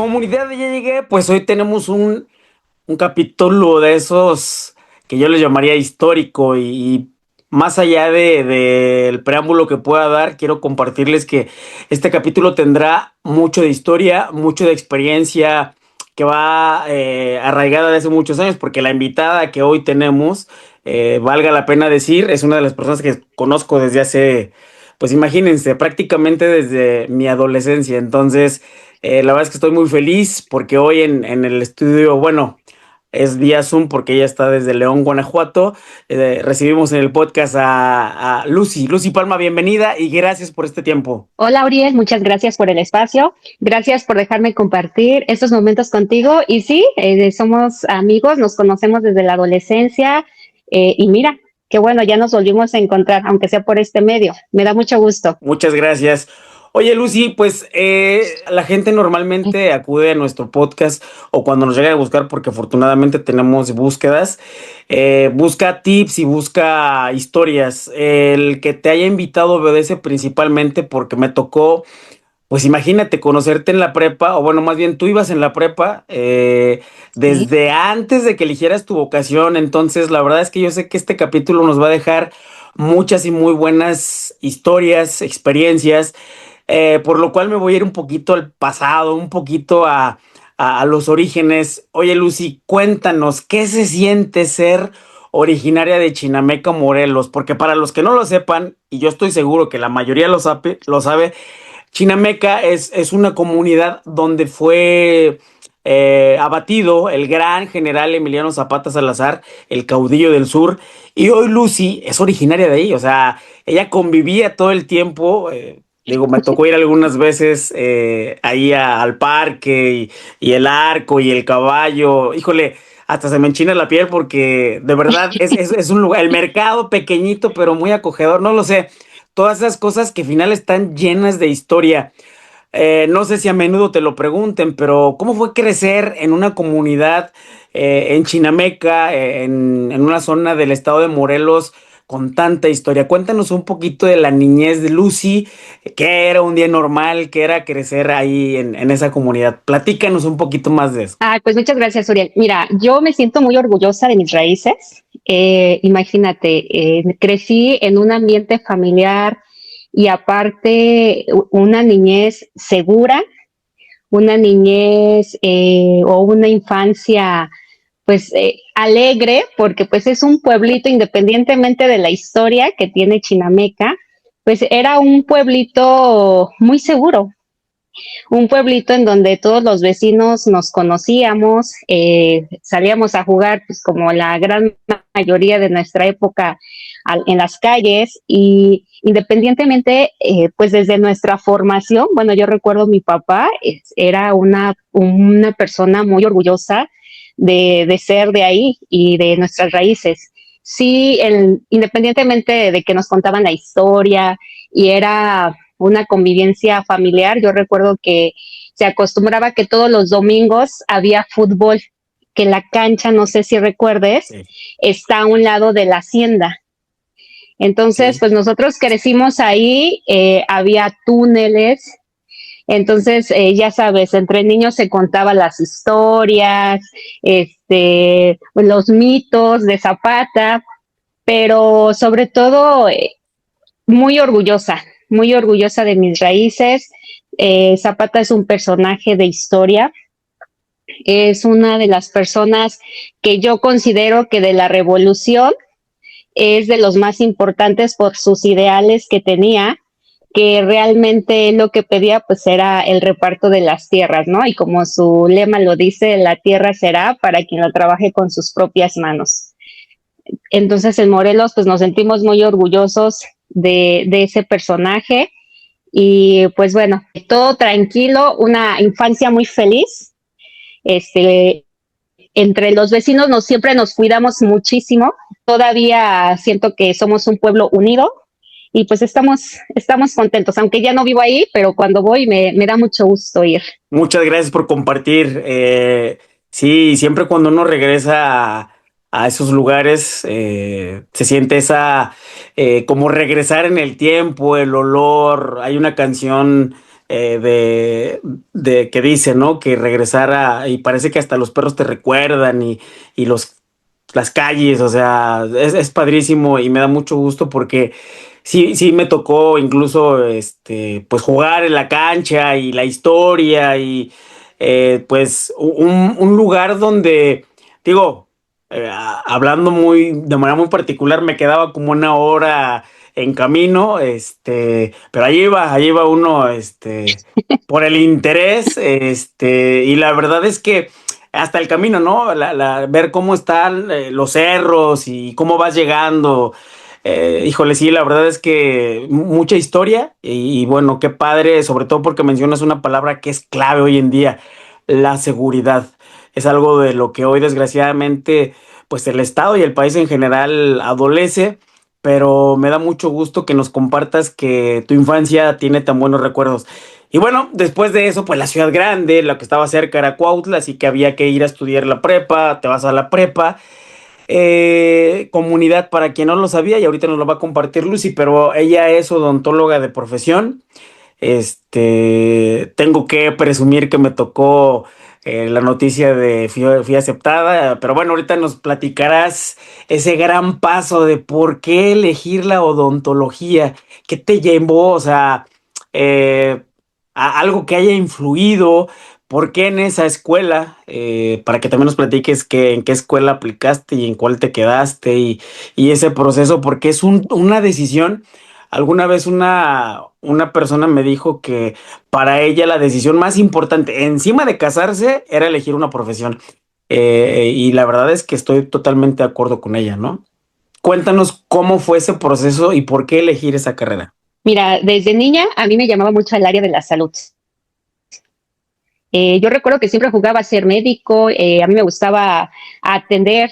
Comunidad, ya llegué. Pues hoy tenemos un capítulo de esos que yo les llamaría histórico y más allá del preámbulo que pueda dar, quiero compartirles que este capítulo tendrá mucho de historia, mucho de experiencia que va arraigada de hace muchos años, porque la invitada que hoy tenemos, valga la pena decir, es una de las personas que conozco desde hace, pues imagínense, prácticamente desde mi adolescencia. Entonces, la verdad es que estoy muy feliz porque hoy en el estudio, bueno, es vía Zoom porque ella está desde León, Guanajuato. Recibimos en el podcast a Lucy. Lucy Palma, bienvenida y gracias por este tiempo. Hola, Auriel, muchas gracias por el espacio. Gracias por dejarme compartir estos momentos contigo. Y sí, somos amigos, nos conocemos desde la adolescencia. Y mira, qué bueno, ya nos volvimos a encontrar, aunque sea por este medio. Me da mucho gusto. Muchas gracias. Oye, Lucy, pues la gente normalmente acude a nuestro podcast o cuando nos llega a buscar, porque afortunadamente tenemos búsquedas, busca tips y busca historias. El que te haya invitado obedece principalmente porque me tocó. Pues imagínate conocerte en la prepa, o bueno, más bien tú ibas en la prepa Sí. desde antes de que eligieras tu vocación. Entonces la verdad es que yo sé que este capítulo nos va a dejar muchas y muy buenas historias, experiencias, por lo cual me voy a ir un poquito al pasado, un poquito a los orígenes. Oye, Lucy, cuéntanos, ¿qué se siente ser originaria de Chinameca, Morelos? Porque para los que no lo sepan, y yo estoy seguro que la mayoría lo sabe, Chinameca es una comunidad donde fue abatido el gran general Emiliano Zapata Salazar, el caudillo del sur, y hoy Lucy es originaria de ahí. O sea, ella convivía todo el tiempo. Digo, me tocó ir algunas veces ahí al parque y el arco y el caballo. Híjole, hasta se me enchina la piel porque de verdad es un lugar, el mercado pequeñito pero muy acogedor, no lo sé. Todas esas cosas que al final están llenas de historia. No sé si a menudo te lo pregunten, pero ¿cómo fue crecer en una comunidad en Chinameca, en una zona del estado de Morelos con tanta historia? Cuéntanos un poquito de la niñez de Lucy, qué era un día normal, qué era crecer ahí en esa comunidad. Platícanos un poquito más de eso. Pues muchas gracias, Uriel. Mira, yo me siento muy orgullosa de mis raíces. Imagínate, crecí en un ambiente familiar y aparte una niñez segura, una niñez o una infancia pues alegre, porque pues es un pueblito independientemente de la historia que tiene Chinameca, pues era un pueblito muy seguro, un pueblito en donde todos los vecinos nos conocíamos, salíamos a jugar pues como la gran mayoría de nuestra época en las calles y independientemente, pues desde nuestra formación, bueno, yo recuerdo mi papá era una persona muy orgullosa de ser de ahí y de nuestras raíces. Sí, independientemente de que nos contaban la historia y era una convivencia familiar, yo recuerdo que se acostumbraba que todos los domingos había fútbol, que la cancha, no sé si recuerdes, Sí, está a un lado de la hacienda. Entonces, sí. pues nosotros crecimos ahí, había túneles, entonces, ya sabes, entre niños se contaban las historias, los mitos de Zapata, pero sobre todo muy orgullosa de mis raíces. Zapata es un personaje de historia, es una de las personas que yo considero que de la revolución es de los más importantes por sus ideales que tenía, que realmente lo que pedía pues era el reparto de las tierras, ¿no? Y como su lema lo dice, la tierra será para quien la trabaje con sus propias manos. Entonces en Morelos pues nos sentimos muy orgullosos de ese personaje y pues bueno, todo tranquilo, una infancia muy feliz. Este, Entre los vecinos siempre nos cuidamos muchísimo. Todavía siento que somos un pueblo unido y pues estamos contentos, aunque ya no vivo ahí, pero cuando voy me da mucho gusto ir. Muchas gracias por compartir. Sí, siempre cuando uno regresa a esos lugares, se siente esa, como regresar en el tiempo, el olor. Hay una canción de que dice, ¿no? Que regresara y parece que hasta los perros te recuerdan y las calles, o sea, es padrísimo y me da mucho gusto porque sí me tocó incluso, pues jugar en la cancha y la historia y pues un lugar donde, digo, hablando de manera muy particular, me quedaba como una hora en camino, pero allí iba uno, por el interés, y la verdad es que hasta el camino, ¿no? Ver cómo están los cerros y cómo vas llegando. Híjole, sí, la verdad es que mucha historia y bueno, qué padre, sobre todo porque mencionas una palabra que es clave hoy en día, la seguridad. Es algo de lo que hoy desgraciadamente, pues el Estado y el país en general adolece, pero me da mucho gusto que nos compartas que tu infancia tiene tan buenos recuerdos. Y bueno, después de eso, pues la ciudad grande, la que estaba cerca era Cuautla, así que había que ir a estudiar la prepa, te vas a la prepa. Comunidad, para quien no lo sabía, y ahorita nos lo va a compartir Lucy, pero ella es odontóloga de profesión. Tengo que presumir que me tocó la noticia de fui aceptada, pero bueno, ahorita nos platicarás ese gran paso de por qué elegir la odontología, qué te llevó, o sea, eh, algo que haya influido, por qué en esa escuela, para que también nos platiques en qué escuela aplicaste y en cuál te quedaste y ese proceso, porque es una decisión. Alguna vez una persona me dijo que para ella la decisión más importante, encima de casarse, era elegir una profesión. Y la verdad es que estoy totalmente de acuerdo con ella, ¿no? Cuéntanos cómo fue ese proceso y por qué elegir esa carrera. Mira, desde niña a mí me llamaba mucho el área de la salud. Yo recuerdo que siempre jugaba a ser médico, a mí me gustaba atender,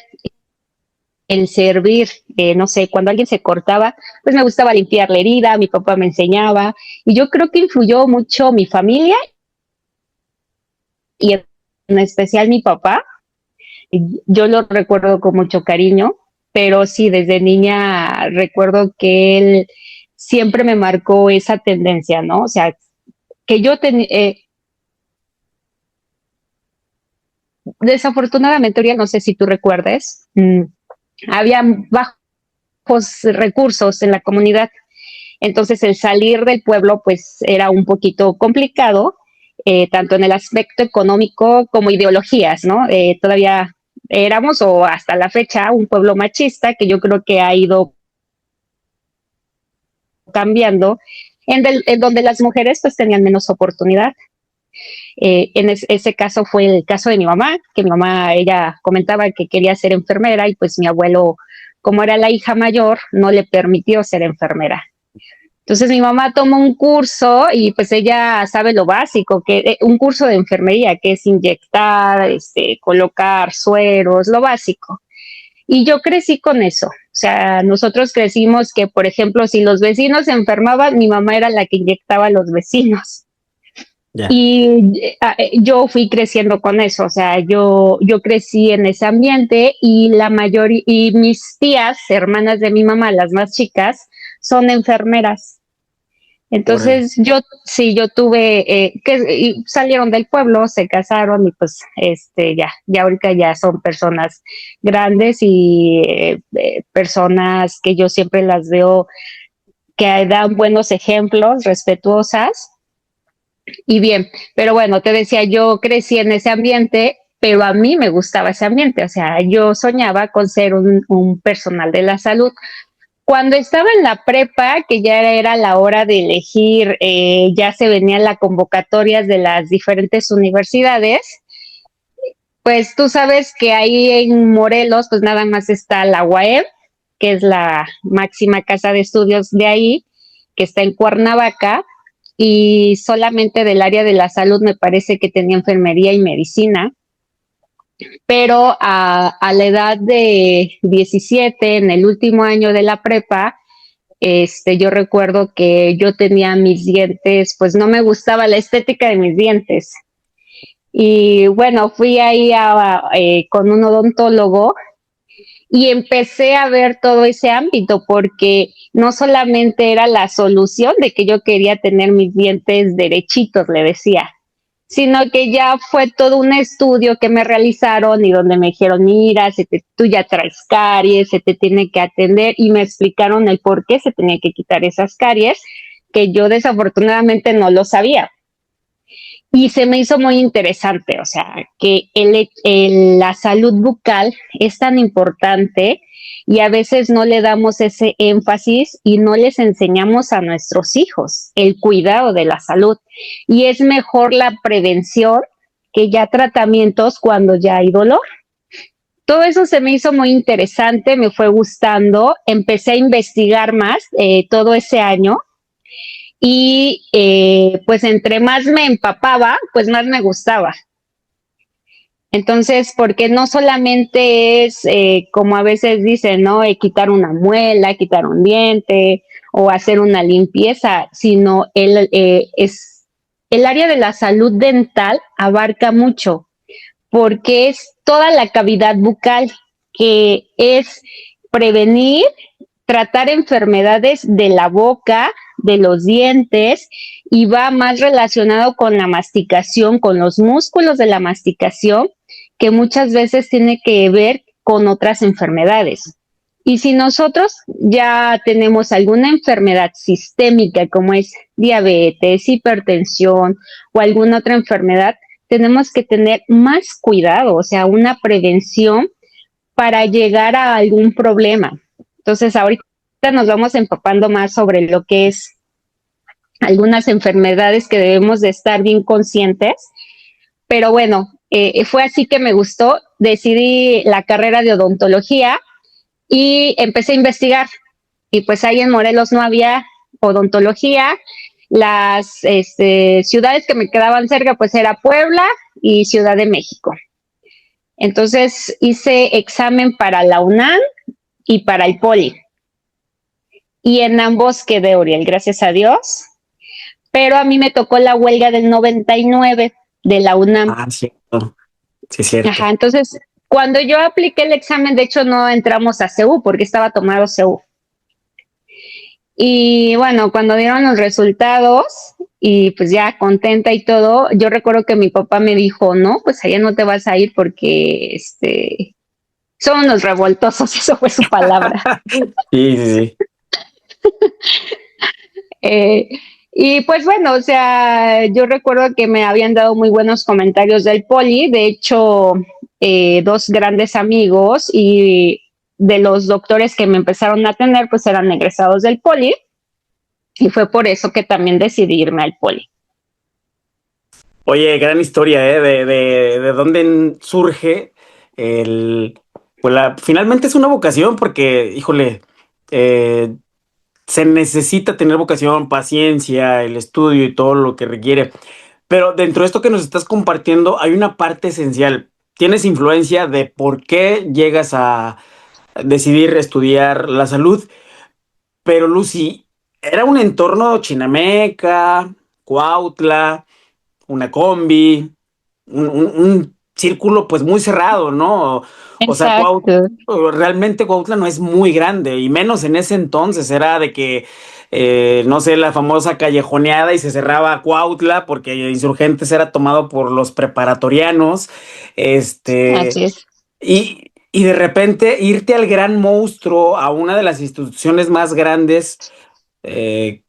el servir, no sé, cuando alguien se cortaba, pues me gustaba limpiar la herida, mi papá me enseñaba, y yo creo que influyó mucho mi familia y en especial mi papá. Yo lo recuerdo con mucho cariño, pero sí, desde niña recuerdo que él siempre me marcó esa tendencia, ¿no? O sea, que yo tenía, desafortunadamente, Uriel, no sé si tú recuerdes, había bajos recursos en la comunidad. Entonces el salir del pueblo pues era un poquito complicado, tanto en el aspecto económico como ideologías, ¿no? Todavía éramos o hasta la fecha un pueblo machista que yo creo que ha ido cambiando, en donde las mujeres pues tenían menos oportunidad. Ese caso fue el caso de mi mamá, que mi mamá, ella comentaba que quería ser enfermera y pues mi abuelo, como era la hija mayor, no le permitió ser enfermera. Entonces mi mamá toma un curso y pues ella sabe lo básico, que un curso de enfermería, que es inyectar, colocar sueros, lo básico. Y yo crecí con eso. O sea, nosotros crecimos que, por ejemplo, si los vecinos se enfermaban, mi mamá era la que inyectaba a los vecinos. Ya. Y yo fui creciendo con eso, o sea, yo crecí en ese ambiente y la mayoría, y mis tías, hermanas de mi mamá, las más chicas, son enfermeras. Órale. Entonces yo sí, yo tuve y salieron del pueblo, se casaron y pues ya ahorita ya son personas grandes y personas que yo siempre las veo que dan buenos ejemplos, respetuosas y bien. Pero bueno, te decía, yo crecí en ese ambiente, pero a mí me gustaba ese ambiente, o sea, yo soñaba con ser un personal de la salud. Cuando estaba en la prepa, que ya era la hora de elegir, ya se venían las convocatorias de las diferentes universidades, pues tú sabes que ahí en Morelos, pues nada más está la UAM, que es la máxima casa de estudios de ahí, que está en Cuernavaca, y solamente del área de la salud me parece que tenía enfermería y medicina, pero a la edad de 17, en el último año de la prepa, yo recuerdo que yo tenía mis dientes, pues no me gustaba la estética de mis dientes. Y bueno, fui ahí con un odontólogo y empecé a ver todo ese ámbito porque no solamente era la solución de que yo quería tener mis dientes derechitos, le decía, sino que ya fue todo un estudio que me realizaron y donde me dijeron, mira, tú ya traes caries, se te tiene que atender y me explicaron el por qué se tenía que quitar esas caries, que yo desafortunadamente no lo sabía. Y se me hizo muy interesante, o sea, que la salud bucal es tan importante y a veces no le damos ese énfasis y no les enseñamos a nuestros hijos el cuidado de la salud. Y es mejor la prevención que ya tratamientos cuando ya hay dolor. Todo eso se me hizo muy interesante, me fue gustando, empecé a investigar más todo ese año y pues entre más me empapaba, pues más me gustaba. Entonces, porque no solamente es como a veces dicen, ¿no? Quitar una muela, quitar un diente o hacer una limpieza, sino el área de la salud dental abarca mucho, porque es toda la cavidad bucal, que es prevenir, tratar enfermedades de la boca, de los dientes, y va más relacionado con la masticación, con los músculos de la masticación, que muchas veces tiene que ver con otras enfermedades. Y si nosotros ya tenemos alguna enfermedad sistémica como es diabetes, hipertensión o alguna otra enfermedad, tenemos que tener más cuidado, o sea, una prevención para llegar a algún problema. Entonces, ahorita nos vamos empapando más sobre lo que es algunas enfermedades que debemos de estar bien conscientes, pero bueno, fue así que me gustó, decidí la carrera de odontología y empecé a investigar, y pues ahí en Morelos no había odontología, las ciudades que me quedaban cerca pues era Puebla y Ciudad de México. Entonces hice examen para la UNAM y para el Poli. Y en ambos quedé, Uriel, gracias a Dios. Pero a mí me tocó la huelga del 99 de la UNAM. Ah, cierto. Sí, es cierto. Ajá, entonces, cuando yo apliqué el examen, de hecho no entramos a CEU porque estaba tomado CEU. Y bueno, cuando dieron los resultados y pues ya contenta y todo, yo recuerdo que mi papá me dijo, no, pues allá no te vas a ir porque son unos revoltosos, eso fue su palabra. Sí, sí, sí. Eh, y pues bueno, o sea, yo recuerdo que me habían dado muy buenos comentarios del Poli, de hecho, dos grandes amigos y de los doctores que me empezaron a atender, pues eran egresados del Poli, y fue por eso que también decidí irme al Poli. Oye, gran historia, ¿eh? De dónde surge el... Pues finalmente es una vocación porque, híjole, eh, se necesita tener vocación, paciencia, el estudio y todo lo que requiere. Pero dentro de esto que nos estás compartiendo hay una parte esencial. Tienes influencia de por qué llegas a decidir estudiar la salud. Pero Lucy, era un entorno chinameca, Cuautla, una combi, un círculo pues muy cerrado, ¿no? O sea, Exacto. realmente Cuautla no es muy grande, y menos en ese entonces era de que, no sé, la famosa callejoneada y se cerraba Cuautla porque Insurgentes era tomado por los preparatorianos, Así es. y de repente irte al gran monstruo, a una de las instituciones más grandes,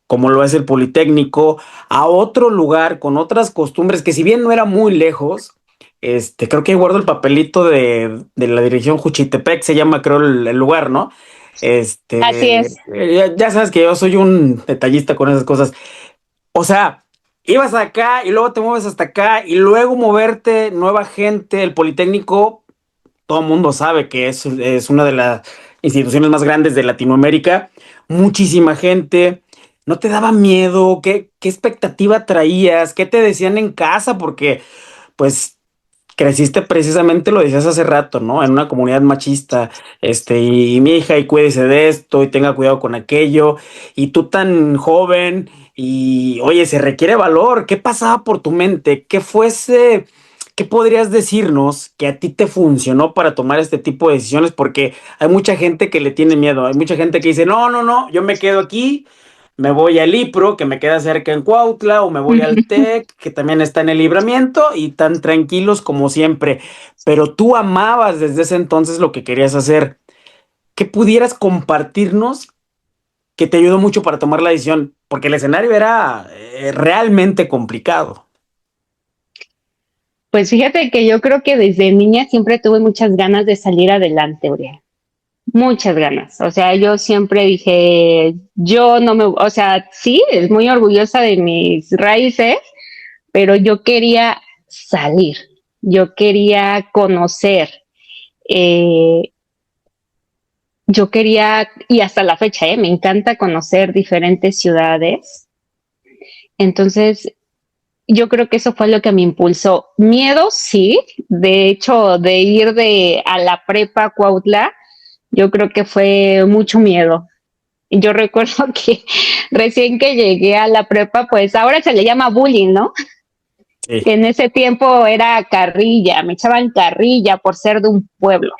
como lo es el Politécnico, a otro lugar con otras costumbres que si bien no era muy lejos, creo que ahí guardo el papelito de la dirección Juchitepec, se llama creo el lugar, ¿no? Así es. Ya sabes que yo soy un detallista con esas cosas. O sea, ibas acá y luego te mueves hasta acá y luego moverte, nueva gente, el Politécnico, todo el mundo sabe que es una de las instituciones más grandes de Latinoamérica, muchísima gente. ¿No te daba miedo? ¿Qué expectativa traías? ¿Qué te decían en casa? Porque, pues, creciste precisamente, lo decías hace rato, ¿no? En una comunidad machista, y mi hija, y cuídese de esto, y tenga cuidado con aquello, y tú tan joven, y oye, se requiere valor. ¿Qué pasaba por tu mente? ¿Qué fuese? ¿qué podrías decirnos que a ti te funcionó para tomar este tipo de decisiones? Porque hay mucha gente que le tiene miedo, hay mucha gente que dice, no, no, no, yo me quedo aquí, me voy al IPRO, que me queda cerca en Cuautla, o me voy al TEC, que también está en el Libramiento, y tan tranquilos como siempre. Pero tú amabas desde ese entonces lo que querías hacer. ¿Qué pudieras compartirnos que te ayudó mucho para tomar la decisión? Porque el escenario era realmente complicado. Pues fíjate que yo creo que desde niña siempre tuve muchas ganas de salir adelante, Uriel. Muchas ganas. O sea, yo siempre dije, yo no me, o sea, sí, es muy orgullosa de mis raíces, pero yo quería salir, yo quería conocer, eh, yo quería, y hasta la fecha, me encanta conocer diferentes ciudades. Entonces, yo creo que eso fue lo que me impulsó. Miedo, sí. De hecho, de ir a la prepa Cuautla, yo creo que fue mucho miedo. Yo recuerdo que recién que llegué a la prepa, pues ahora se le llama bullying, ¿no? Sí. Que en ese tiempo era carrilla, me echaban carrilla por ser de un pueblo.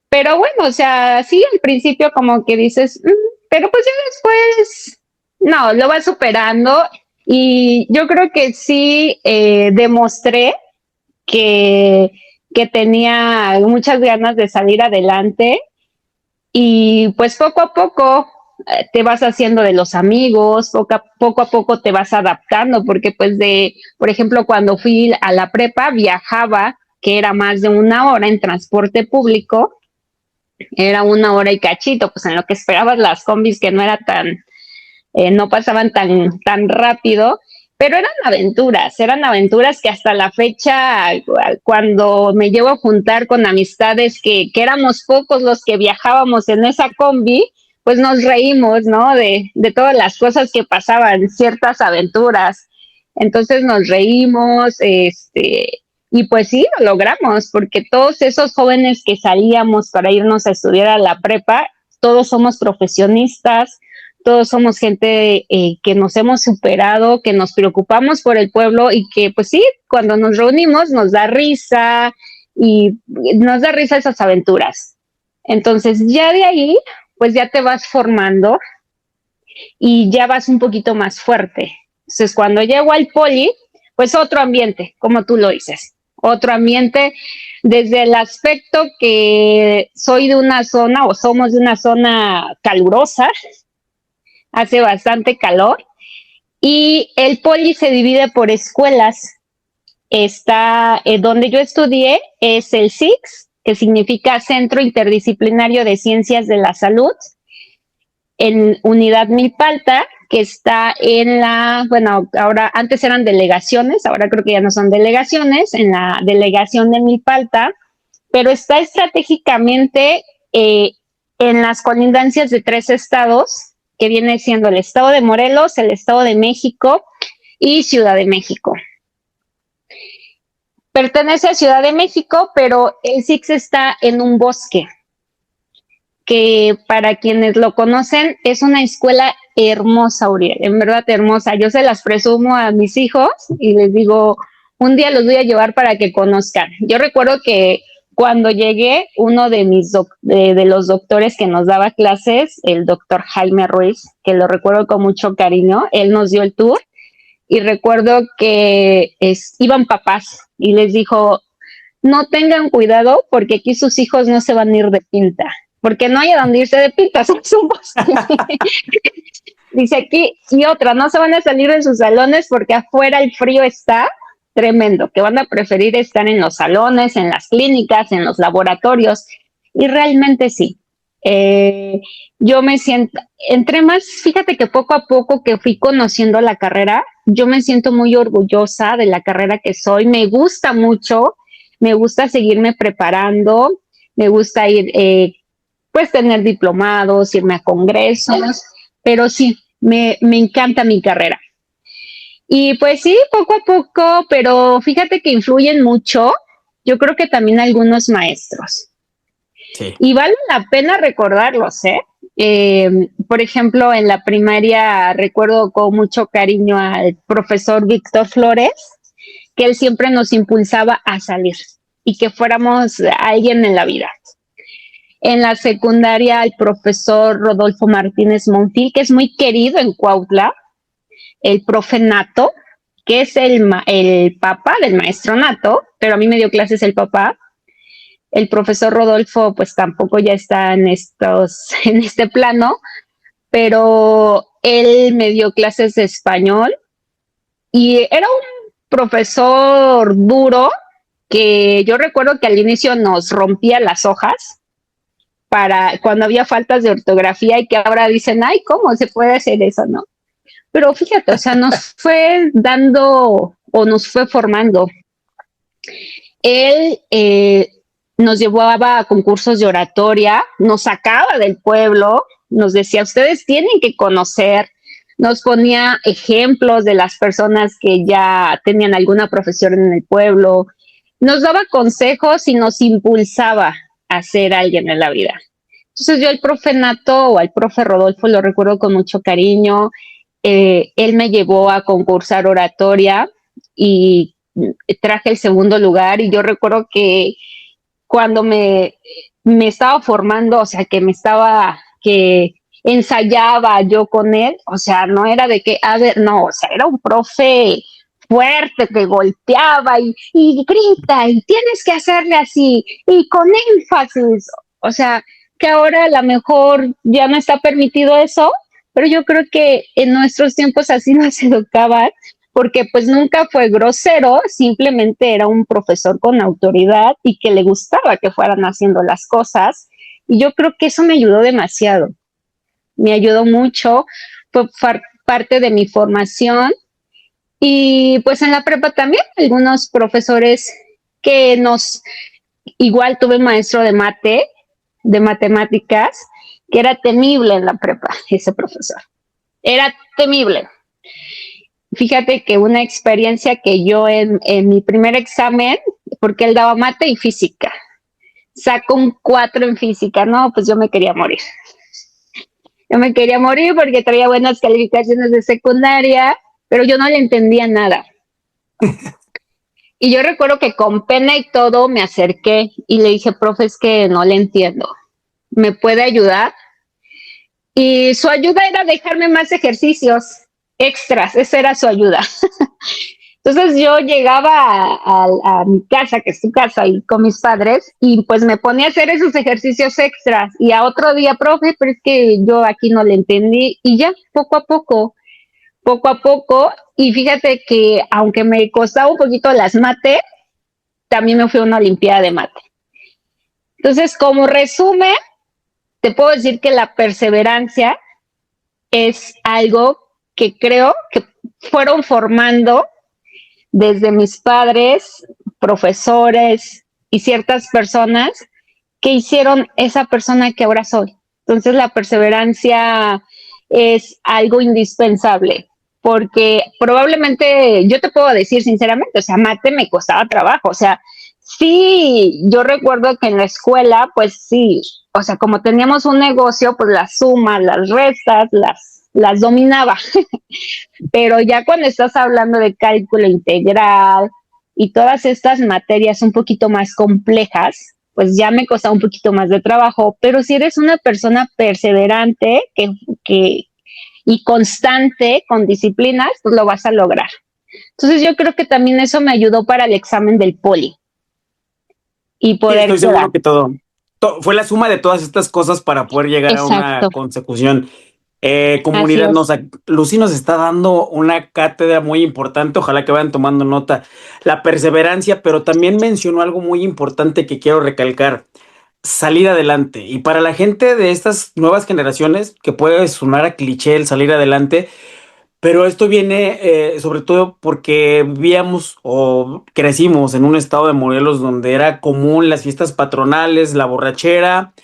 Pero bueno, o sea, sí, al principio como que dices, pero pues ya después, no, lo vas superando y yo creo que sí demostré que, que tenía muchas ganas de salir adelante y pues poco a poco te vas haciendo de los amigos, poco a poco te vas adaptando, porque pues por ejemplo, cuando fui a la prepa viajaba, que era más de una hora en transporte público, era una hora y cachito, pues en lo que esperabas las combis que no era tan, no pasaban tan rápido, pero eran aventuras que hasta la fecha, cuando me llevo a juntar con amistades que éramos pocos los que viajábamos en esa combi, pues nos reímos, ¿no? De todas las cosas que pasaban, ciertas aventuras. Entonces nos reímos, y pues sí, lo logramos, porque todos esos jóvenes que salíamos para irnos a estudiar a la prepa, todos somos profesionistas, todos somos gente que nos hemos superado, que nos preocupamos por el pueblo y que pues sí, cuando nos reunimos nos da risa y nos da risa esas aventuras. Entonces ya de ahí, pues ya te vas formando y ya vas un poquito más fuerte. Entonces cuando llego al poli, pues otro ambiente, como tú lo dices, otro ambiente desde el aspecto que soy de una zona o somos de una zona calurosa, hace bastante calor y el poli se divide por escuelas. Está donde yo estudié es el CICS, que significa Centro Interdisciplinario de Ciencias de la Salud, en Unidad Milpalta, que está en bueno, ahora antes eran delegaciones, ahora creo que ya no son delegaciones, en la delegación de Milpalta, pero está estratégicamente en las colindancias de 3 estados, que viene siendo el estado de Morelos, el estado de México y Ciudad de México. Pertenece a Ciudad de México, pero el CICS está en un bosque, que para quienes lo conocen es una escuela hermosa, Uriel, en verdad hermosa. Yo se las presumo a mis hijos y les digo, un día los voy a llevar para que conozcan. Yo recuerdo que cuando llegué, uno de de los doctores que nos daba clases, el doctor Jaime Ruiz, que lo recuerdo con mucho cariño, él nos dio el tour y recuerdo que iban papás y les dijo, no tengan cuidado porque aquí sus hijos no se van a ir de pinta, porque no hay a dónde irse de pinta, es un bosque. Dice aquí, y otra, no se van a salir de sus salones porque afuera el frío está tremendo, que van a preferir estar en los salones, en las clínicas, en los laboratorios, y realmente sí. Yo me siento, entre más, fíjate que poco a poco que fui conociendo la carrera, yo me siento muy orgullosa de la carrera que soy, me gusta mucho, me gusta seguirme preparando, me gusta ir, pues tener diplomados, irme a congresos, pero sí, me encanta mi carrera. Y pues sí, poco a poco, pero fíjate que influyen mucho, yo creo que también algunos maestros. Sí. Y vale la pena recordarlos, ¿eh? Por ejemplo, en la primaria recuerdo con mucho cariño al profesor Víctor Flores, que él siempre nos impulsaba a salir y que fuéramos alguien en la vida. En la secundaria, el profesor Rodolfo Martínez Monfil, que es muy querido en Cuautla, el profe Nato, que es el papá del maestro Nato, pero a mí me dio clases el papá. El profesor Rodolfo, pues tampoco ya está en este plano, pero él me dio clases de español y era un profesor duro que yo recuerdo que al inicio nos rompía las hojas para cuando había faltas de ortografía y que ahora dicen, ay, ¿cómo se puede hacer eso? ¿No? Pero fíjate, o sea, nos fue dando o nos fue formando. Él nos llevaba a concursos de oratoria, nos sacaba del pueblo, nos decía, ustedes tienen que conocer, nos ponía ejemplos de las personas que ya tenían alguna profesión en el pueblo, nos daba consejos y nos impulsaba a ser alguien en la vida. Entonces yo al profe Nato o al profe Rodolfo lo recuerdo con mucho cariño. Él me llevó a concursar oratoria y traje el segundo lugar y yo recuerdo que cuando me estaba formando, o sea, que ensayaba yo con él, o sea, no era de que, a ver, no, o sea, era un profe fuerte que golpeaba y grita y tienes que hacerle así y con énfasis, o sea, que ahora a lo mejor ya no está permitido eso, pero yo creo que en nuestros tiempos así nos educaban porque pues nunca fue grosero, simplemente era un profesor con autoridad y que le gustaba que fueran haciendo las cosas. Y yo creo que eso me ayudó demasiado, me ayudó mucho, fue parte de mi formación. Y pues en la prepa también, algunos profesores que igual tuve un maestro de matemáticas, que era temible en la prepa, ese profesor. Era temible. Fíjate que una experiencia que yo en mi primer examen, porque él daba mate y física, saco un 4 en física, no, pues yo me quería morir. Yo me quería morir porque traía buenas calificaciones de secundaria, pero yo no le entendía nada. Y yo recuerdo que con pena y todo me acerqué y le dije, profe, es que no le entiendo. ¿Me puede ayudar? Y su ayuda era dejarme más ejercicios extras, esa era su ayuda. Entonces yo llegaba a mi casa, que es tu casa, y con mis padres, y pues me ponía a hacer esos ejercicios extras. Y a otro día, profe, pero es que yo aquí no le entendí. Y ya, poco a poco. Y fíjate que aunque me costaba un poquito las mate, también me fui a una olimpiada de mate. Entonces, como resumen, te puedo decir que la perseverancia es algo que creo que fueron formando desde mis padres, profesores y ciertas personas que hicieron esa persona que ahora soy. Entonces la perseverancia es algo indispensable porque probablemente yo te puedo decir sinceramente, o sea, mate me costaba trabajo, o sea, sí, yo recuerdo que en la escuela, pues sí, o sea, como teníamos un negocio, pues las sumas, las restas, las dominaba. Pero ya cuando estás hablando de cálculo integral y todas estas materias un poquito más complejas, pues ya me costaba un poquito más de trabajo, pero si eres una persona perseverante que, y constante con disciplinas, pues lo vas a lograr. Entonces yo creo que también eso me ayudó para el examen del poli y Sí, poder estoy quedar. seguro que fue la suma de todas estas cosas para poder llegar a una Exacto, consecución. así Comunidad, es. Lucy nos está dando una cátedra muy importante, ojalá que vayan tomando nota, la perseverancia, pero también mencionó algo muy importante que quiero recalcar, salir adelante. Y para la gente de estas nuevas generaciones, que puede sonar a cliché el salir adelante, pero esto viene sobre todo porque vivíamos o crecimos en un estado de Morelos donde era común las fiestas patronales, la borrachera,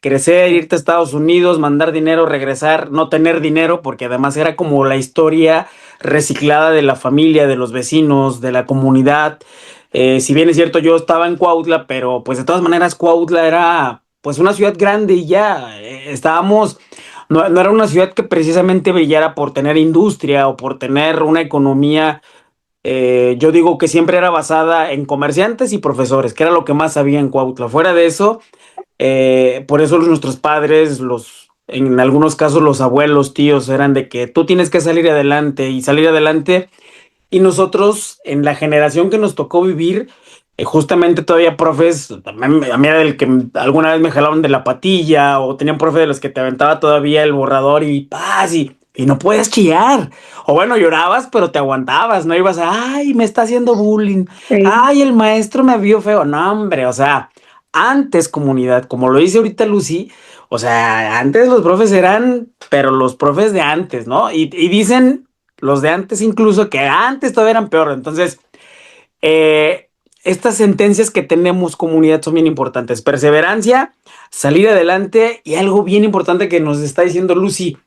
crecer, irte a Estados Unidos, mandar dinero, regresar, no tener dinero, porque además era como la historia reciclada de la familia, de los vecinos, de la comunidad. Si bien es cierto, yo estaba en Cuautla, pero pues de todas maneras Cuautla era pues una ciudad grande y ya estábamos, no era una ciudad que precisamente brillara por tener industria o por tener una economía Yo digo que siempre era basada en comerciantes y profesores, que era lo que más había en Cuautla. Fuera de eso, por eso nuestros padres, en algunos casos los abuelos, tíos, eran de que tú tienes que salir adelante y salir adelante. Y nosotros, en la generación que nos tocó vivir, justamente todavía profes, a mí era del que alguna vez me jalaban de la patilla, o tenían profe de los que te aventaba todavía el borrador y paz, y no puedes chillar. O bueno, llorabas, pero te aguantabas, no ibas a, ay, me está haciendo bullying, Sí, ay, el maestro me vio feo. No, hombre, o sea, antes comunidad, como lo dice ahorita Lucy, o sea, antes los profes eran, pero los profes de antes, ¿no? Y dicen los de antes incluso, que antes todavía eran peor. Entonces, eh, estas sentencias que tenemos comunidad son bien importantes. Perseverancia, salir adelante y algo bien importante que nos está diciendo Lucy,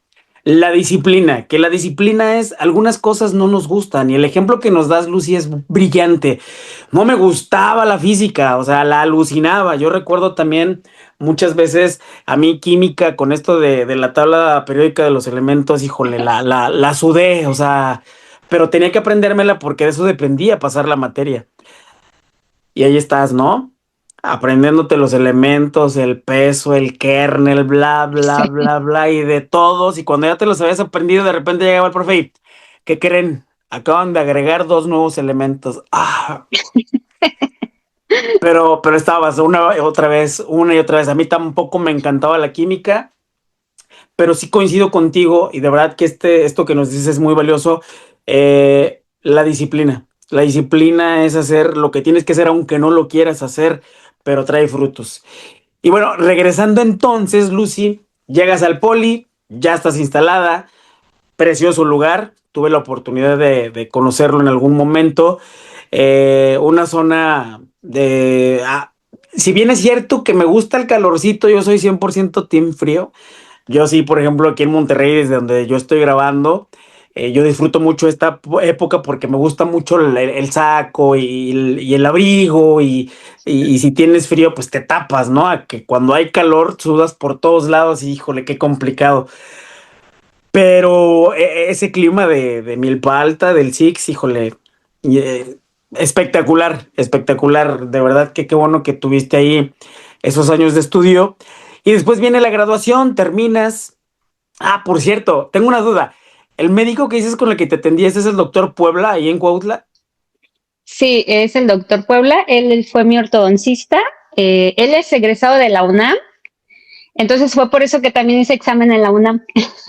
la disciplina, que la disciplina es, algunas cosas no nos gustan y el ejemplo que nos das, Lucy, es brillante. No me gustaba la física, o sea, la alucinaba. Yo recuerdo también muchas veces a mí química con esto de la tabla periódica de los elementos, híjole, la sudé, o sea, pero tenía que aprendérmela porque de eso dependía pasar la materia. Y ahí estás, ¿no? Aprendiéndote los elementos, el peso, el kernel, bla, bla, sí. bla, bla, y de todos. Y cuando ya te los habías aprendido, de repente llegaba el profe y, ¿qué creen? Acaban de agregar dos nuevos elementos. Ah, pero estabas una y otra vez. A mí tampoco me encantaba la química, pero sí coincido contigo y de verdad que esto que nos dices es muy valioso. La disciplina. La disciplina es hacer lo que tienes que hacer aunque no lo quieras hacer, pero trae frutos. Y bueno, regresando entonces, Lucy, llegas al poli, ya estás instalada, precioso lugar, tuve la oportunidad de conocerlo en algún momento, una zona si bien es cierto que me gusta el calorcito, yo soy 100% team frío. Yo sí, por ejemplo, aquí en Monterrey, desde donde yo estoy grabando, yo disfruto mucho esta época porque me gusta mucho el saco y el abrigo y si tienes frío, pues te tapas, ¿no? A que cuando hay calor sudas por todos lados y híjole, qué complicado. Pero ese clima de Milpa Alta, del Six, híjole, y, espectacular, espectacular. De verdad que qué bueno que tuviste ahí esos años de estudio. Y después viene la graduación, terminas. Ah, por cierto, tengo una duda. ¿El médico que dices con el que te atendí, ese es el doctor Puebla, ahí en Cuautla? Sí, es el doctor Puebla, él fue mi ortodoncista, él es egresado de la UNAM, entonces fue por eso que también hice examen en la UNAM.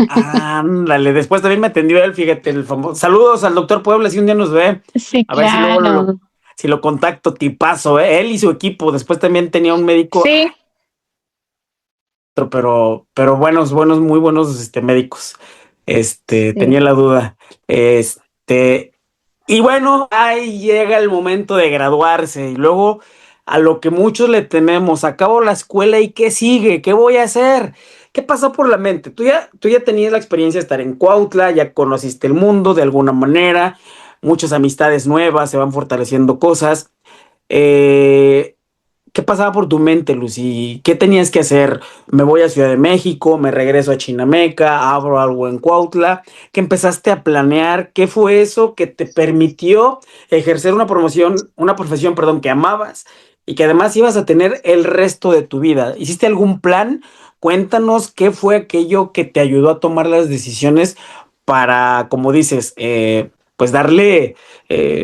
Ándale, después también me atendió él, fíjate, el famoso. Saludos al doctor Puebla, si un día nos ve. Sí, A ver si luego claro. si lo contacto, tipazo, ¿eh? Él y su equipo. Después también tenía un médico, Sí, pero buenos, muy buenos, médicos. Tenía sí. la duda. Este, y bueno, ahí llega el momento de graduarse y luego a lo que muchos le tememos, acabo la escuela y ¿qué sigue? ¿Qué voy a hacer? ¿Qué pasó por la mente? Tú ya tenías la experiencia de estar en Cuautla, ya conociste el mundo de alguna manera, muchas amistades nuevas, se van fortaleciendo cosas. Eh, ¿Qué pasaba por tu mente, Lucy? ¿Qué tenías que hacer? ¿Me voy a Ciudad de México? ¿Me regreso a Chinameca? ¿Abro algo en Cuautla? ¿Qué empezaste a planear? ¿Qué fue eso que te permitió ejercer una profesión, perdón, que amabas y que además ibas a tener el resto de tu vida? ¿Hiciste algún plan? Cuéntanos qué fue aquello que te ayudó a tomar las decisiones para, como dices, pues darle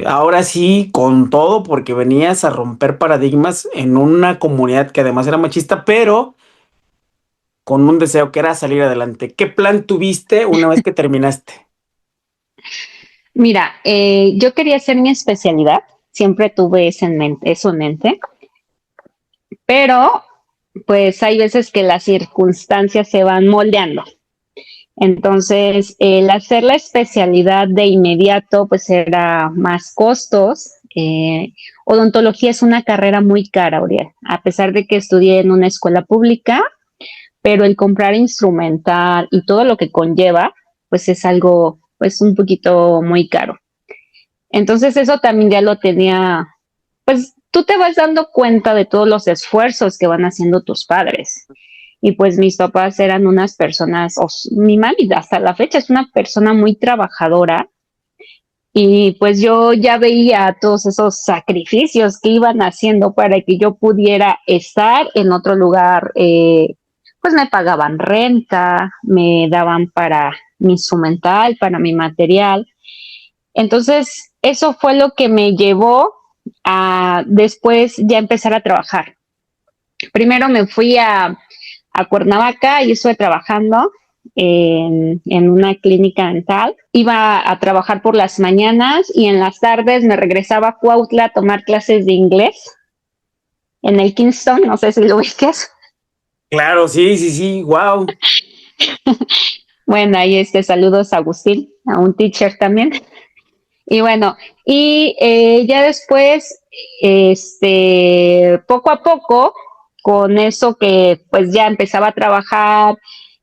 ahora sí, con todo, porque venías a romper paradigmas en una comunidad que además era machista, pero con un deseo que era salir adelante. ¿Qué plan tuviste una vez que terminaste? Mira, yo quería hacer mi especialidad, siempre tuve eso en mente, pero pues hay veces que las circunstancias se van moldeando. Entonces, el hacer la especialidad de inmediato, pues era más costos. Odontología es una carrera muy cara, Uriel, a pesar de que estudié en una escuela pública, pero el comprar instrumental y todo lo que conlleva, pues es algo, pues un poquito muy caro. Entonces, eso también ya lo tenía, pues tú te vas dando cuenta de todos los esfuerzos que van haciendo tus padres. Y pues mis papás eran unas personas, mi mami hasta la fecha es una persona muy trabajadora Y pues yo ya veía todos esos sacrificios que iban haciendo para que yo pudiera estar en otro lugar. Pues me pagaban renta, me daban para mi instrumental, para mi material. Entonces, eso fue lo que me llevó a después ya empezar a trabajar. Primero me fui a Cuernavaca y estuve trabajando en una clínica dental. Iba a trabajar por las mañanas y en las tardes me regresaba a Cuautla a tomar clases de inglés en el Kingston, no sé si lo ubiques. Claro, sí, sí, sí, wow. Bueno, ahí saludos a Agustín, a un teacher también. Y bueno, y ya después, poco a poco, con eso que pues ya empezaba a trabajar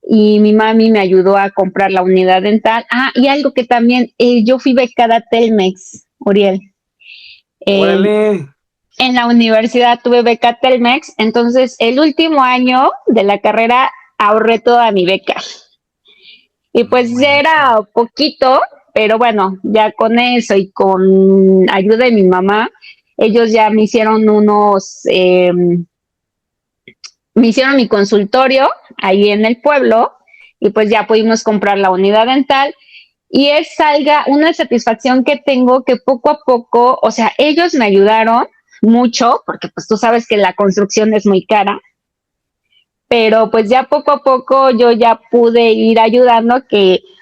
y mi mami me ayudó a comprar la unidad dental. Ah, y algo que también, yo fui becada Telmex, Uriel. Eh, Órale. en la universidad tuve beca Telmex, entonces el último año de la carrera ahorré toda mi beca. Y No pues ya manches. era poquito, pero bueno, ya con eso y con ayuda de mi mamá, ellos ya me hicieron mi consultorio ahí en el pueblo y pues ya pudimos comprar la unidad dental y es una satisfacción que tengo que poco a poco, o sea, ellos me ayudaron mucho porque pues tú sabes que la construcción es muy cara, pero pues ya poco a poco yo ya pude ir ayudando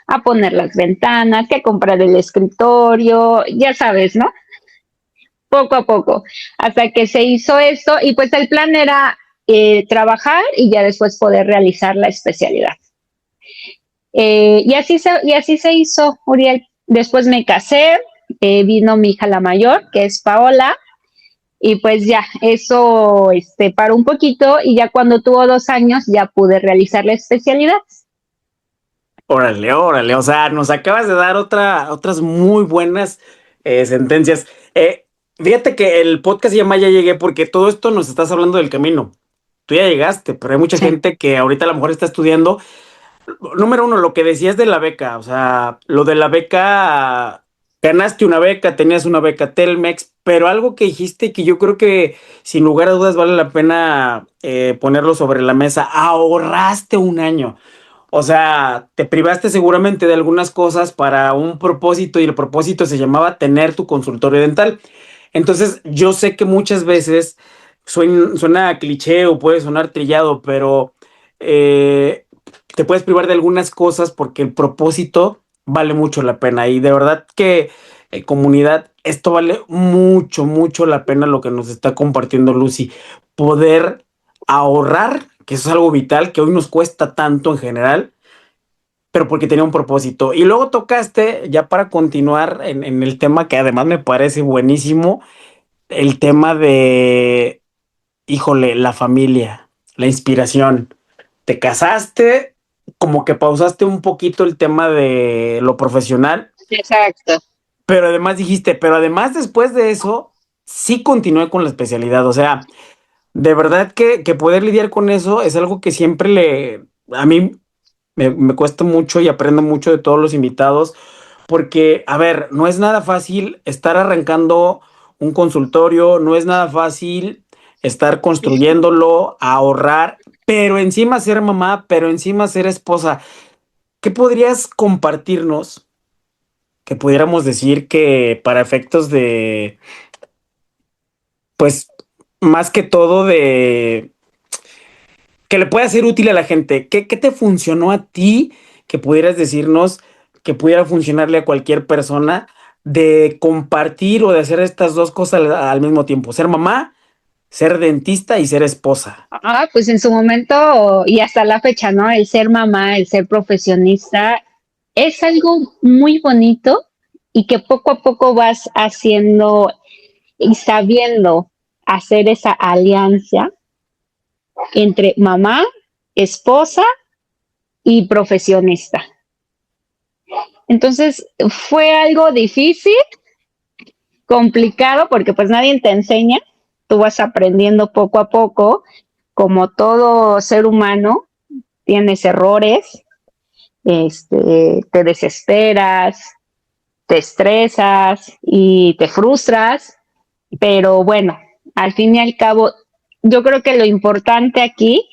a poner las ventanas, que a comprar el escritorio, ya sabes, ¿no? Poco a poco, hasta que se hizo esto y pues el plan era trabajar y ya después poder realizar la especialidad. Y así se hizo, Uriel. Después me casé, vino mi hija la mayor, que es Paola, y pues ya, eso paró un poquito y ya cuando tuvo 2 años ya pude realizar la especialidad. Órale, órale. O sea, nos acabas de dar otras muy buenas sentencias. Fíjate que el podcast se llama Ya Llegué porque todo esto nos estás hablando del camino. Tú ya llegaste, pero hay mucha Sí. gente que ahorita a lo mejor está estudiando. Número uno, lo que decías de la beca, o sea, lo de la beca, ganaste una beca, tenías una beca Telmex, pero algo que dijiste que yo creo que sin lugar a dudas vale la pena ponerlo sobre la mesa, ahorraste un año. O sea, te privaste seguramente de algunas cosas para un propósito y el propósito se llamaba tener tu consultorio dental. Entonces, yo sé que muchas veces suena cliché o puede sonar trillado, pero eh, te puedes privar de algunas cosas porque el propósito vale mucho la pena. Y de verdad que, comunidad, esto vale mucho, mucho la pena lo que nos está compartiendo Lucy. Poder ahorrar, que eso es algo vital, que hoy nos cuesta tanto en general, pero porque tenía un propósito. Y luego tocaste, ya para continuar en el tema que además me parece buenísimo, el tema de, híjole, la familia, la inspiración. Te casaste, como que pausaste un poquito el tema de lo profesional, Exacto. pero además dijiste, pero además después de eso, sí continué con la especialidad. O sea, de verdad que poder lidiar con eso es algo que siempre a mí me cuesta mucho y aprendo mucho de todos los invitados, porque, a ver, no es nada fácil estar arrancando un consultorio, no es nada fácil estar construyéndolo, ahorrar, pero encima ser mamá, pero encima ser esposa. ¿Qué podrías compartirnos que pudiéramos decir que para efectos de, pues, más que todo de que le pueda ser útil a la gente? ¿Qué te funcionó a ti que pudieras decirnos que pudiera funcionarle a cualquier persona de compartir o de hacer estas dos cosas al mismo tiempo? Ser mamá, ser dentista y ser esposa. Ah, pues en su momento y hasta la fecha, ¿no? El ser mamá, el ser profesionista, es algo muy bonito y que poco a poco vas haciendo y sabiendo hacer esa alianza entre mamá, esposa y profesionista. Entonces fue algo difícil, complicado, porque pues nadie te enseña, tú vas aprendiendo poco a poco, como todo ser humano, tienes errores, te desesperas, te estresas y te frustras, pero bueno, al fin y al cabo, yo creo que lo importante aquí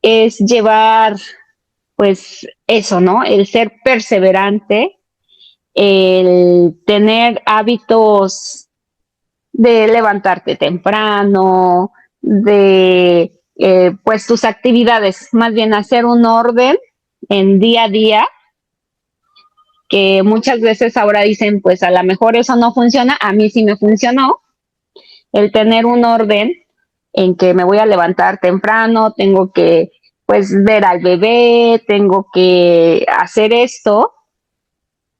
es llevar, pues eso, ¿no? El ser perseverante, el tener hábitos de levantarte temprano, de pues tus actividades, más bien hacer un orden en día a día, que muchas veces ahora dicen, pues a lo mejor eso no funciona, a mí sí me funcionó, el tener un orden en que me voy a levantar temprano, tengo que pues ver al bebé, tengo que hacer esto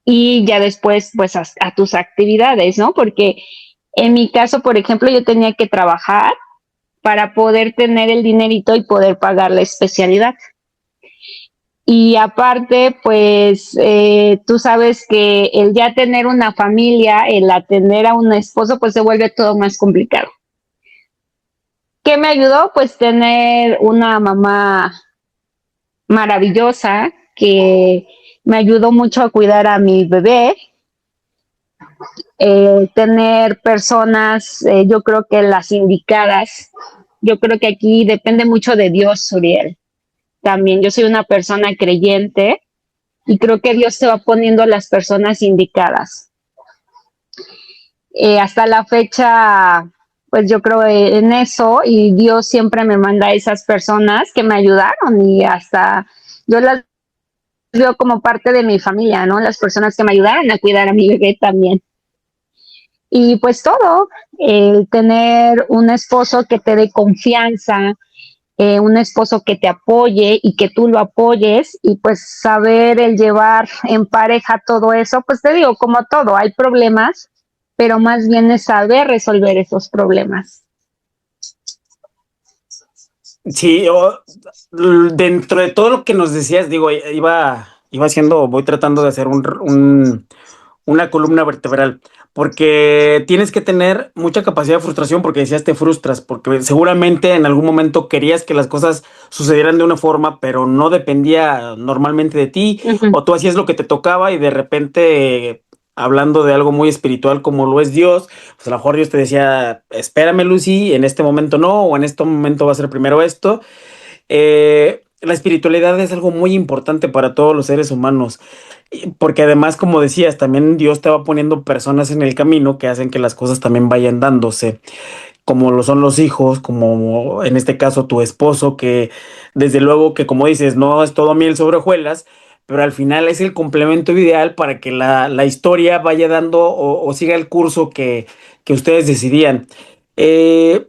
y ya después pues a tus actividades, ¿no? Porque en mi caso, por ejemplo, yo tenía que trabajar para poder tener el dinerito y poder pagar la especialidad. Y aparte, pues tú sabes que el ya tener una familia, el atender a un esposo, pues se vuelve todo más complicado. ¿Qué me ayudó? Pues tener una mamá maravillosa que me ayudó mucho a cuidar a mi bebé, tener personas, yo creo que las indicadas, yo creo que aquí depende mucho de Dios, Uriel. También yo soy una persona creyente y creo que Dios te va poniendo las personas indicadas. Hasta la fecha, pues yo creo en eso y Dios siempre me manda a esas personas que me ayudaron y hasta yo las veo como parte de mi familia, ¿no? Las personas que me ayudaron a cuidar a mi bebé también. Y pues todo, tener un esposo que te dé confianza, un esposo que te apoye y que tú lo apoyes y pues saber el llevar en pareja todo eso, pues te digo, como todo, hay problemas, pero más bien es saber resolver esos problemas. Sí, dentro de todo lo que nos decías, digo, iba haciendo, voy tratando de hacer una columna vertebral, porque tienes que tener mucha capacidad de frustración, porque decías te frustras, porque seguramente en algún momento querías que las cosas sucedieran de una forma, pero no dependía normalmente de ti, Uh -huh. o tú hacías lo que te tocaba y de repente, hablando de algo muy espiritual como lo es Dios, pues a lo mejor Dios te decía, espérame Lucy, en este momento no, o en este momento va a ser primero esto. La espiritualidad es algo muy importante para todos los seres humanos, porque además, como decías, también Dios te va poniendo personas en el camino que hacen que las cosas también vayan dándose, como lo son los hijos, como en este caso tu esposo, que desde luego que como dices, no es todo miel sobre hojuelas, pero al final es el complemento ideal para que la historia vaya dando o siga el curso que ustedes decidían. Eh,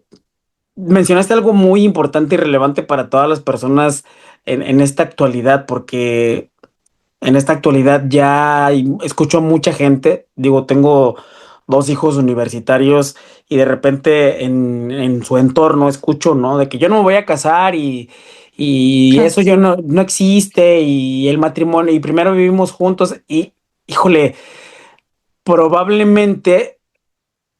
Mencionaste algo muy importante y relevante para todas las personas en esta actualidad, porque en esta actualidad escucho a mucha gente, digo, tengo dos hijos universitarios y de repente en su entorno escucho, ¿no? De que yo no me voy a casar y eso yo no existe y el matrimonio y primero vivimos juntos y, híjole, probablemente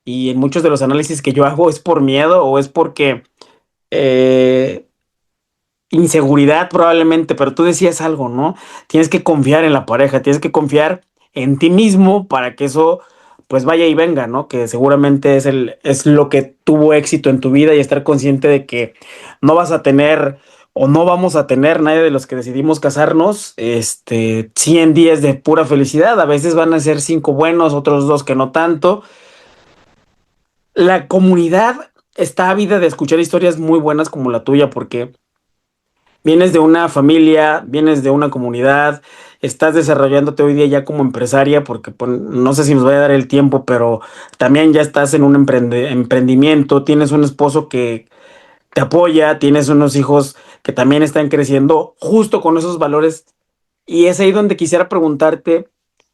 y en muchos de los análisis que yo hago es por miedo o es porque eh, inseguridad probablemente, pero tú decías algo, ¿no? Tienes que confiar en la pareja, tienes que confiar en ti mismo para que eso pues vaya y venga, ¿no? Que seguramente es lo que tuvo éxito en tu vida y estar consciente de que no vas a tener o no vamos a tener nadie de los que decidimos casarnos, 100 días de pura felicidad, a veces van a ser 5 buenos, otros 2 que no tanto. La comunidad está ávida de escuchar historias muy buenas como la tuya porque vienes de una familia, vienes de una comunidad, estás desarrollándote hoy día ya como empresaria, porque pues, no sé si nos vaya a dar el tiempo, pero también ya estás en un emprendimiento, tienes un esposo que te apoya, tienes unos hijos que también están creciendo justo con esos valores. Y es ahí donde quisiera preguntarte,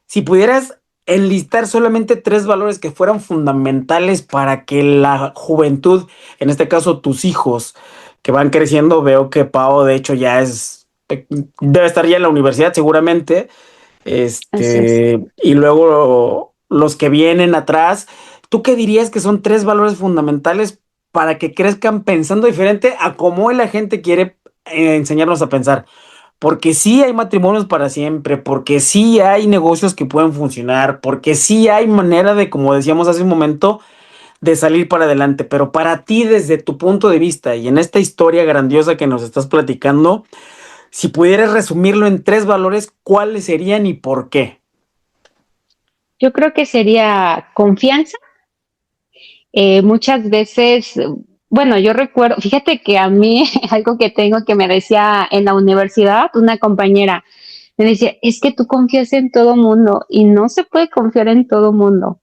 si pudieras enlistar solamente 3 valores que fueran fundamentales para que la juventud, en este caso tus hijos, que van creciendo, veo que Pau de hecho debe estar ya en la universidad seguramente, Así es. y luego los que vienen atrás, ¿tú qué dirías que son 3 valores fundamentales para que crezcan pensando diferente a cómo la gente quiere enseñarnos a pensar? porque sí hay matrimonios para siempre, porque sí hay negocios que pueden funcionar, porque sí hay manera de, como decíamos hace un momento, de salir para adelante. Pero para ti, desde tu punto de vista y en esta historia grandiosa que nos estás platicando, si pudieras resumirlo en tres valores, ¿cuáles serían y por qué? Yo creo que sería confianza. Muchas veces, bueno, yo recuerdo, fíjate que a mí algo que tengo que me decía en la universidad una compañera, me decía, es que tú confías en todo mundo y no se puede confiar en todo mundo.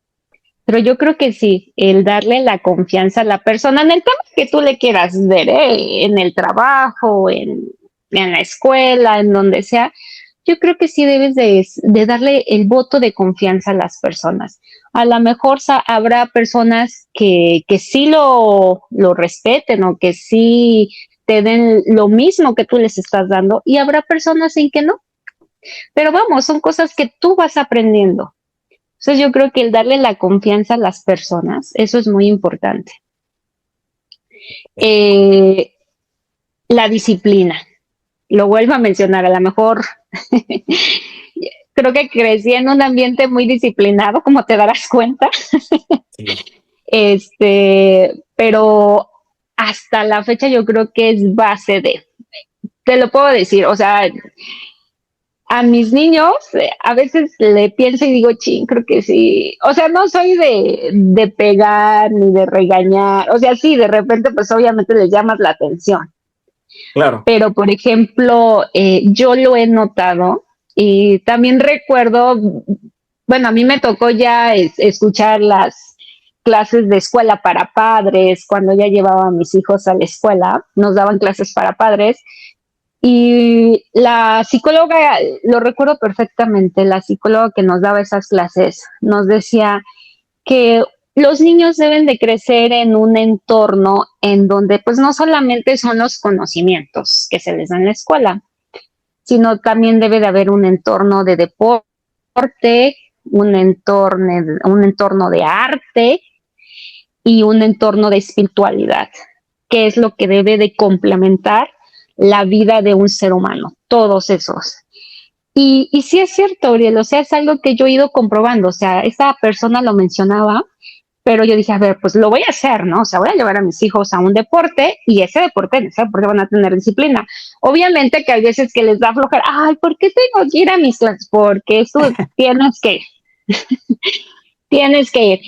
Pero yo creo que sí, el darle la confianza a la persona en el tema que tú le quieras ver, en el trabajo, en la escuela, en donde sea, yo creo que sí debes de darle el voto de confianza a las personas. A lo mejor habrá personas que sí lo respeten o que sí te den lo mismo que tú les estás dando y habrá personas en que no. Pero vamos, son cosas que tú vas aprendiendo. Entonces yo creo que el darle la confianza a las personas, eso es muy importante. Eh, la disciplina, lo vuelvo a mencionar, a lo mejor creo que crecí en un ambiente muy disciplinado, como te darás cuenta, Sí. pero hasta la fecha yo creo que es base de, te lo puedo decir, o sea, a mis niños a veces le pienso y digo, ching, creo que sí. O sea, no soy de pegar ni de regañar. O sea, sí, de repente, pues obviamente les llamas la atención. Claro. Pero, por ejemplo, yo lo he notado y también recuerdo, bueno, a mí me tocó ya escuchar las clases de escuela para padres, cuando ya llevaba a mis hijos a la escuela, nos daban clases para padres y la psicóloga, lo recuerdo perfectamente, la psicóloga que nos daba esas clases nos decía que los niños deben de crecer en un entorno en donde pues no solamente son los conocimientos que se les dan en la escuela, sino también debe de haber un entorno de deporte, un entorno de arte y un entorno de espiritualidad, que es lo que debe de complementar la vida de un ser humano, todos esos. Y sí es cierto, Uriel, o sea, es algo que yo he ido comprobando, o sea, esta persona lo mencionaba, pero yo dije, a ver, pues lo voy a hacer, ¿no? O sea, voy a llevar a mis hijos a un deporte y ese deporte van a tener disciplina. Obviamente que hay veces que les da flojera, ay, ¿por qué tengo que ir a mis clases? Porque tú tienes que ir.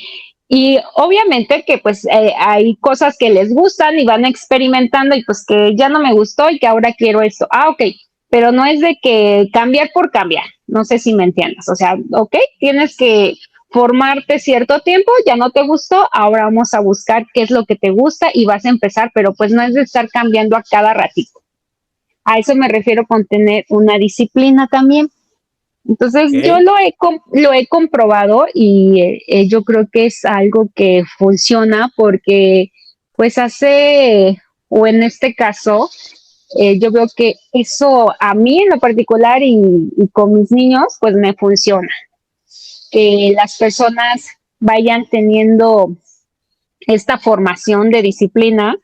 Y obviamente que pues hay cosas que les gustan y van experimentando y pues que ya no me gustó y que ahora quiero esto. Ah, ok, pero no es de que cambiar por cambiar. No sé si me entiendes. O sea, ok, tienes que formarte cierto tiempo, ya no te gustó, ahora vamos a buscar qué es lo que te gusta y vas a empezar, pero pues no es de estar cambiando a cada ratito. A eso me refiero con tener una disciplina también. Entonces yo Ok. lo he comprobado y yo creo que es algo que funciona porque pues hace, o en este caso, yo veo que eso a mí en lo particular y con mis niños pues me funciona, que las personas vayan teniendo esta formación de disciplina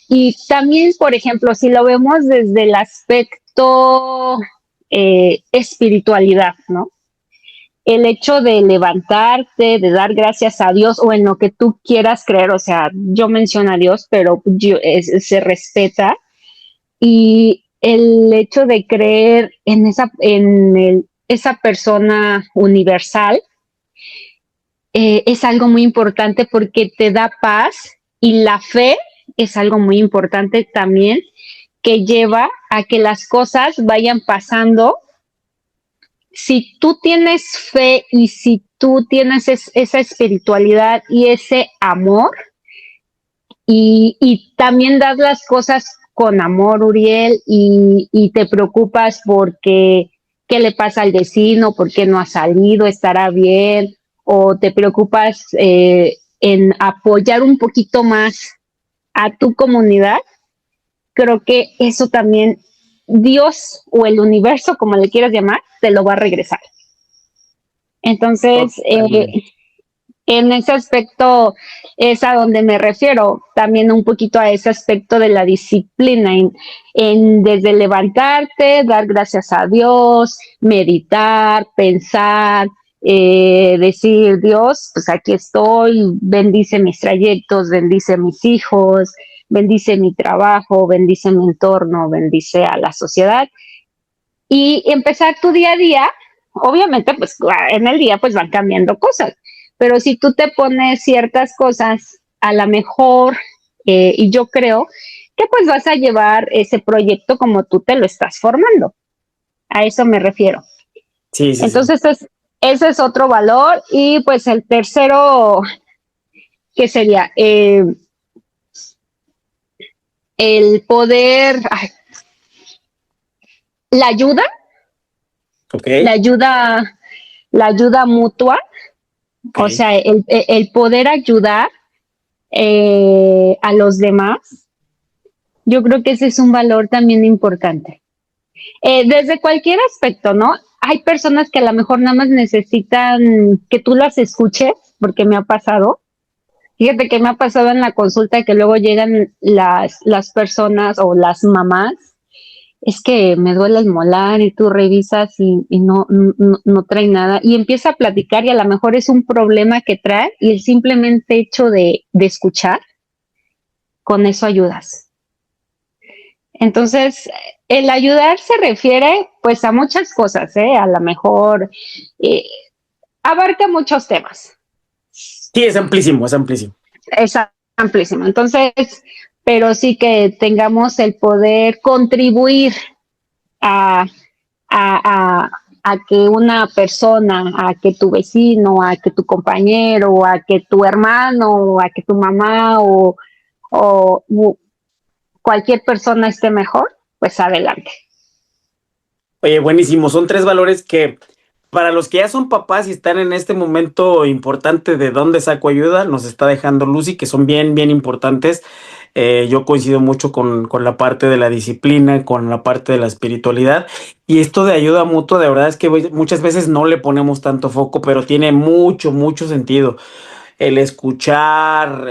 y también, por ejemplo, si lo vemos desde el aspecto espiritualidad, ¿no? El hecho de levantarte, de dar gracias a Dios o en lo que tú quieras creer, o sea, yo menciono a Dios, pero se respeta, y el hecho de creer en esa persona universal es algo muy importante porque te da paz y la fe es algo muy importante también que lleva a que las cosas vayan pasando. Si tú tienes fe y si tú tienes esa espiritualidad y ese amor y también das las cosas con amor, Uriel, y te preocupas porque qué le pasa al vecino, por qué no ha salido, estará bien, o te preocupas en apoyar un poquito más a tu comunidad, creo que eso también Dios o el universo, como le quieras llamar, te lo va a regresar. Entonces, Totalmente. En ese aspecto es a donde me refiero, también un poquito a ese aspecto de la disciplina, en desde levantarte, dar gracias a Dios, meditar, pensar, decir, Dios, pues aquí estoy, bendice mis trayectos, bendice mis hijos, bendice mi trabajo, bendice mi entorno, bendice a la sociedad y empezar tu día a día. Obviamente, pues en el día pues van cambiando cosas, pero si tú te pones ciertas cosas, a la mejor, y yo creo que pues vas a llevar ese proyecto como tú te lo estás formando. A eso me refiero. Sí, sí, sí. Entonces, ese es otro valor. Y pues el tercero, que sería el poder, ay, la ayuda, Ok, la ayuda, la ayuda mutua, ok. o sea, el poder ayudar a los demás. Yo creo que ese es un valor también importante. Desde cualquier aspecto, ¿no? Hay personas que a lo mejor nada más necesitan que tú las escuches, porque me ha pasado. Fíjate que me ha pasado en la consulta que luego llegan las personas o las mamás, es que me duele el molar y tú revisas y no trae nada y empieza a platicar y a lo mejor es un problema que trae y el simplemente hecho de escuchar, con eso ayudas. Entonces, el ayudar se refiere pues a muchas cosas, ¿eh? A lo mejor eh, abarca muchos temas. Sí, es amplísimo, es amplísimo. Es amplísimo. Entonces, pero sí que tengamos el poder contribuir a, a, a que una persona, a que tu vecino, a que tu compañero, a que tu hermano, a que tu mamá o cualquier persona esté mejor, pues adelante. Oye, buenísimo. Son tres valores que para los que ya son papás y están en este momento importante de dónde saco ayuda, nos está dejando Lucy, que son bien, bien importantes. Yo coincido mucho con la parte de la disciplina, con la parte de la espiritualidad. Y esto de ayuda mutua, de verdad es que muchas veces no le ponemos tanto foco, pero tiene mucho, mucho sentido el escuchar.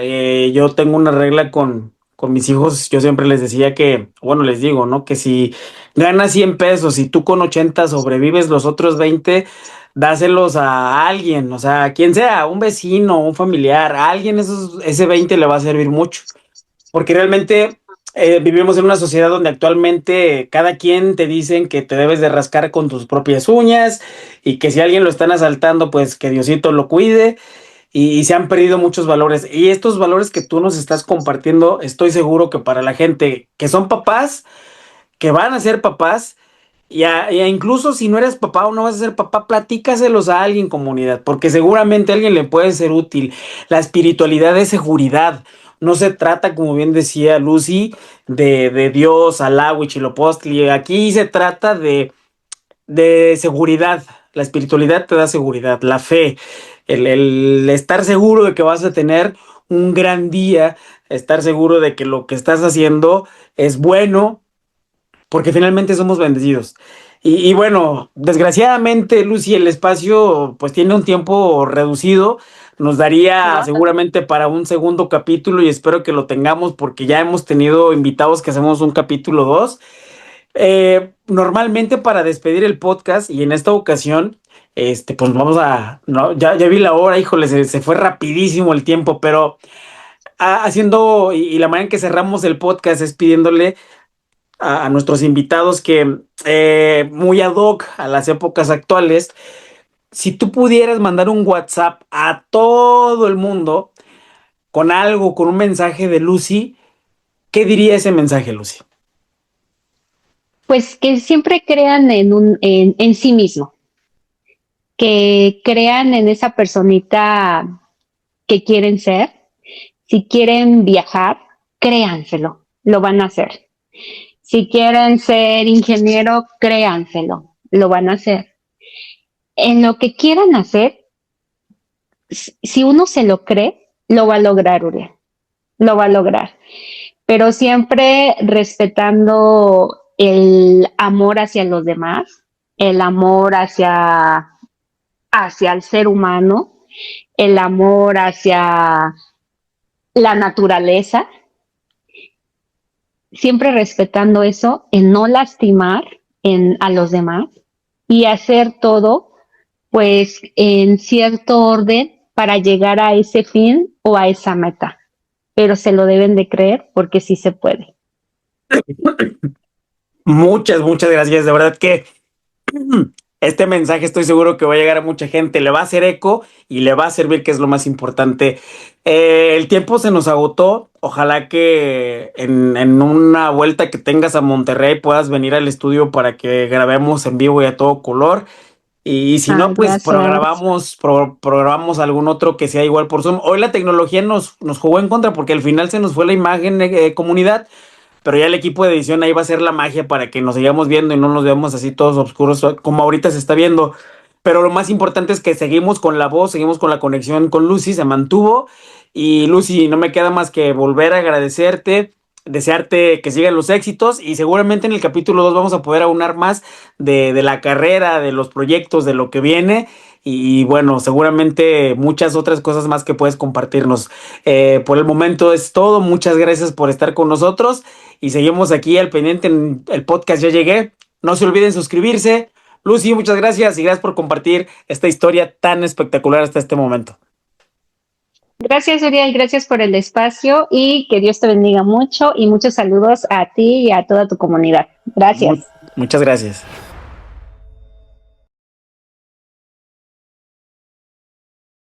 Yo tengo una regla con mis hijos, yo siempre les decía que, bueno, les digo, ¿no? Que si ganas 100 pesos y tú con 80 sobrevives los otros 20, dáselos a alguien, o sea, a quien sea, un vecino, un familiar, a alguien ese 20 le va a servir mucho, porque realmente vivimos en una sociedad donde actualmente cada quien te dicen que te debes de rascar con tus propias uñas y que si alguien lo están asaltando, pues que Diosito lo cuide y se han perdido muchos valores. Y estos valores que tú nos estás compartiendo, estoy seguro que para la gente que son papás, que van a ser papás, y incluso si no eres papá o no vas a ser papá, platícaselos a alguien, comunidad, porque seguramente a alguien le puede ser útil. La espiritualidad es seguridad. No se trata, como bien decía Lucy, de Dios, Alá, Huitzilopochtli. Aquí se trata de seguridad. La espiritualidad te da seguridad, la fe, el estar seguro de que vas a tener un gran día, estar seguro de que lo que estás haciendo es bueno, porque finalmente somos bendecidos. Y bueno, desgraciadamente, Lucy, el espacio pues tiene un tiempo reducido. Nos daría No, seguramente para un segundo capítulo y espero que lo tengamos porque ya hemos tenido invitados que hacemos un capítulo 2. Normalmente para despedir el podcast y en esta ocasión, pues vamos a, no, ya vi la hora, híjole, se fue rapidísimo el tiempo, pero haciendo y la manera en que cerramos el podcast es pidiéndole a nuestros invitados que muy ad hoc a las épocas actuales, si tú pudieras mandar un WhatsApp a todo el mundo con algo, con un mensaje de Lucy, ¿qué diría ese mensaje, Lucy? pues que siempre crean en sí mismo, que crean en esa personita que quieren ser. Si quieren viajar, créanselo, lo van a hacer. Si quieren ser ingeniero, créanselo, lo van a hacer. En lo que quieran hacer, si uno se lo cree, lo va a lograr, Uriel, lo va a lograr. Pero siempre respetando el amor hacia los demás, el amor hacia el ser humano, el amor hacia la naturaleza, siempre respetando eso, en no lastimar a los demás y hacer todo pues en cierto orden para llegar a ese fin o a esa meta. Pero se lo deben de creer porque sí se puede. Muchas gracias. De verdad que este mensaje estoy seguro que va a llegar a mucha gente, le va a hacer eco y le va a servir, que es lo más importante. El tiempo se nos agotó. Ojalá que en una vuelta que tengas a Monterrey puedas venir al estudio para que grabemos en vivo y a todo color. Y si no, Ay, pues gracias. programamos algún otro que sea igual por Zoom. Hoy la tecnología nos jugó en contra porque al final se nos fue la imagen, comunidad, pero ya el equipo de edición ahí va a hacer la magia para que nos sigamos viendo y no nos veamos así todos oscuros como ahorita se está viendo. Pero lo más importante es que seguimos con la voz, seguimos con la conexión con Lucy, se mantuvo. Y Lucy, no me queda más que volver a agradecerte, desearte que sigan los éxitos y seguramente en el capítulo 2 vamos a poder aunar más de la carrera, de los proyectos, de lo que viene. Y bueno, seguramente muchas otras cosas más que puedes compartirnos. Por el momento es todo. Muchas gracias por estar con nosotros y seguimos aquí al pendiente en el podcast. Ya llegué. No se olviden suscribirse. Lucy, muchas gracias y gracias por compartir esta historia tan espectacular hasta este momento. Gracias, Uriel, gracias por el espacio y que Dios te bendiga mucho y muchos saludos a ti y a toda tu comunidad. Mu- Gracias. Muchas gracias.